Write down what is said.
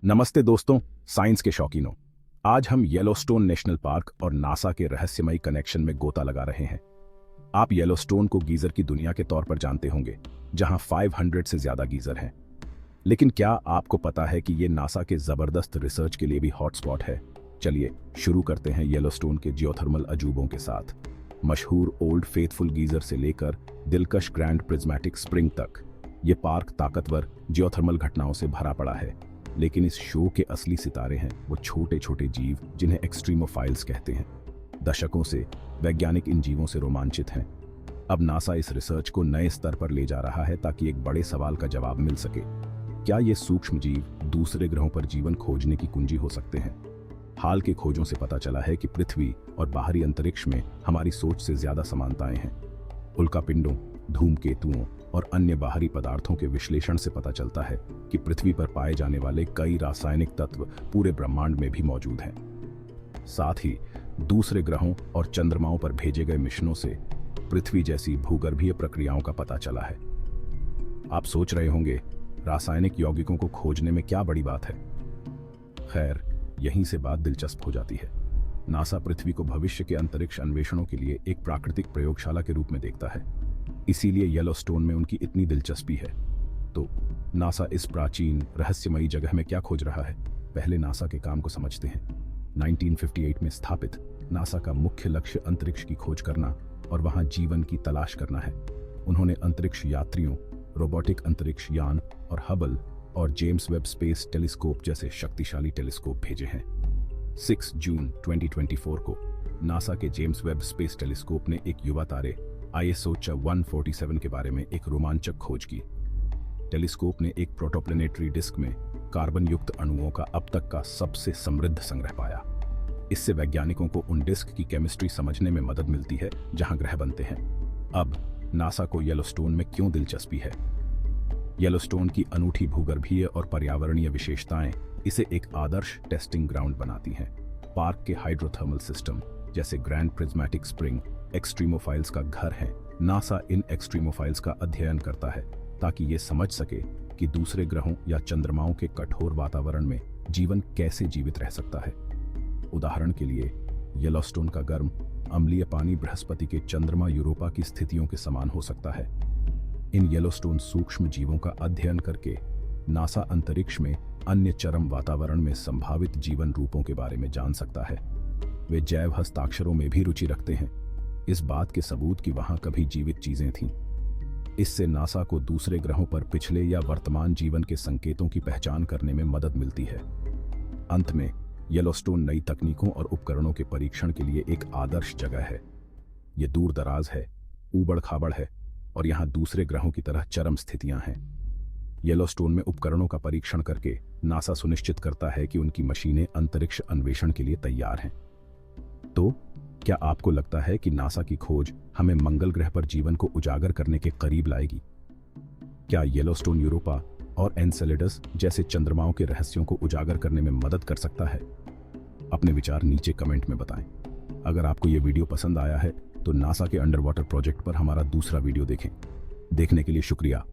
नमस्ते दोस्तों, साइंस के शौकीनों। आज हम येलोस्टोन नेशनल पार्क और नासा के रहस्यमयी कनेक्शन में गोता लगा रहे हैं। आप येलोस्टोन को गीजर की दुनिया के तौर पर जानते होंगे, जहां 500 से ज्यादा गीजर हैं। लेकिन क्या आपको पता है कि ये नासा के जबरदस्त रिसर्च के लिए भी हॉटस्पॉट है? चलिए शुरू करते हैं येलोस्टोन के जियोथर्मल अजूबों के साथ। मशहूर ओल्ड फेथफुल गीजर से लेकर दिलकश ग्रैंड प्रिज्मेटिक स्प्रिंग तक, ये पार्क ताकतवर जियोथर्मल घटनाओं से भरा पड़ा है। लेकिन इस शो के असली सितारे हैं वो छोटे छोटे जीव जिन्हें एक्सट्रीमोफाइल्स कहते हैं। दशकों से वैज्ञानिक इन जीवों से रोमांचित हैं। अब नासा इस रिसर्च को नए स्तर पर ले जा रहा है ताकि एक बड़े सवाल का जवाब मिल सके। क्या ये सूक्ष्म जीव दूसरे ग्रहों पर जीवन खोजने की कुंजी हो सकते हैं? हाल के खोजों से पता चला है कि पृथ्वी और बाहरी अंतरिक्ष में हमारी सोच से ज्यादा समानताएं हैं। उल्कापिंडों, धूमकेतुओं और अन्य बाहरी पदार्थों के विश्लेषण से पता चलता है कि पृथ्वी पर पाए जाने वाले कई रासायनिक तत्व पूरे ब्रह्मांड में भी मौजूद हैं। साथ ही दूसरे ग्रहों और चंद्रमाओं पर भेजे गए मिशनों से पृथ्वी जैसी भूगर्भीय प्रक्रियाओं का पता चला है। आप सोच रहे होंगे, रासायनिक यौगिकों को खोजने में क्या बड़ी बात है? खैर, यहीं से बात दिलचस्प हो जाती है। नासा पृथ्वी को भविष्य के अंतरिक्ष अन्वेषणों के लिए एक प्राकृतिक प्रयोगशाला के रूप में देखता है। इसीलिए येलोस्टोन में उनकी इतनी दिलचस्पी है। तो नासा इस प्राचीन रहस्यमयी जगह में क्या खोज रहा है? पहले नासा के काम को समझते हैं। 1958 में स्थापित नासा का मुख्य लक्ष्य अंतरिक्ष की खोज करना और वहां जीवन की तलाश करना है। उन्होंने अंतरिक्ष यात्रियों, रोबोटिक अंतरिक्ष यान और हबल और जेम्स वेब स्पेस टेलीस्कोप जैसे शक्तिशाली टेलीस्कोप भेजे हैं। 6 जून 2024 को नासा के जेम्स वेब स्पेस टेलीस्कोप ने एक युवा तारे ISO 147 के बारे में एक रोमांचक खोज की। टेलीस्कोप ने एक प्रोटोप्लैनेटरी डिस्क में कार्बन युक्त अणुओं का अब तक का सबसे समृद्ध संग्रह पाया। इससे वैज्ञानिकों को उन डिस्क की केमिस्ट्री समझने में मदद मिलती है जहां ग्रह बनते हैं। अब नासा को येलोस्टोन में क्यों दिलचस्पी है? येलोस्टोन की अनूठी भूगर्भीय और पर्यावरणीय विशेषताएं इसे एक आदर्श टेस्टिंग ग्राउंड बनाती हैं। पार्क के हाइड्रोथर्मल सिस्टम जैसे ग्रैंड प्रिज्मेटिक स्प्रिंग एक्सट्रीमोफाइल्स का घर है। नासा इन एक्सट्रीमोफाइल्स का अध्ययन करता है ताकि ये समझ सके कि दूसरे ग्रहों या चंद्रमाओं के कठोर वातावरण में जीवन कैसे जीवित रह सकता है। उदाहरण के लिए, येलोस्टोन का गर्म अम्लीय पानी बृहस्पति के चंद्रमा यूरोपा की स्थितियों के समान हो सकता है। इन येलोस्टोन सूक्ष्म जीवों का अध्ययन करके नासा अंतरिक्ष में अन्य चरम वातावरण में संभावित जीवन रूपों के बारे में जान सकता है। वे जैव हस्ताक्षरों में भी रुचि रखते हैं, इस बात के सबूत कि वहां कभी जीवित चीजें थीं। इससे नासा को दूसरे ग्रहों पर पिछले या वर्तमान जीवन के संकेतों की पहचान करने में मदद मिलती है। अंत में, येलोस्टोन नई तकनीकों और उपकरणों के परीक्षण के लिए एक आदर्श जगह है। ये दूर दराज है, ऊबड़ खाबड़ है और यहाँ दूसरे ग्रहों की तरह चरम स्थितियां हैं। येलोस्टोन में उपकरणों का परीक्षण करके नासा सुनिश्चित करता है कि उनकी मशीनें अंतरिक्ष अन्वेषण के लिए तैयार हैं। तो क्या आपको लगता है कि नासा की खोज हमें मंगल ग्रह पर जीवन को उजागर करने के करीब लाएगी? क्या येलोस्टोन यूरोपा और एनसेलेडस जैसे चंद्रमाओं के रहस्यों को उजागर करने में मदद कर सकता है? अपने विचार नीचे कमेंट में बताएं। अगर आपको यह वीडियो पसंद आया है तो नासा के अंडर वाटर प्रोजेक्ट पर हमारा दूसरा वीडियो देखें। देखने के लिए शुक्रिया।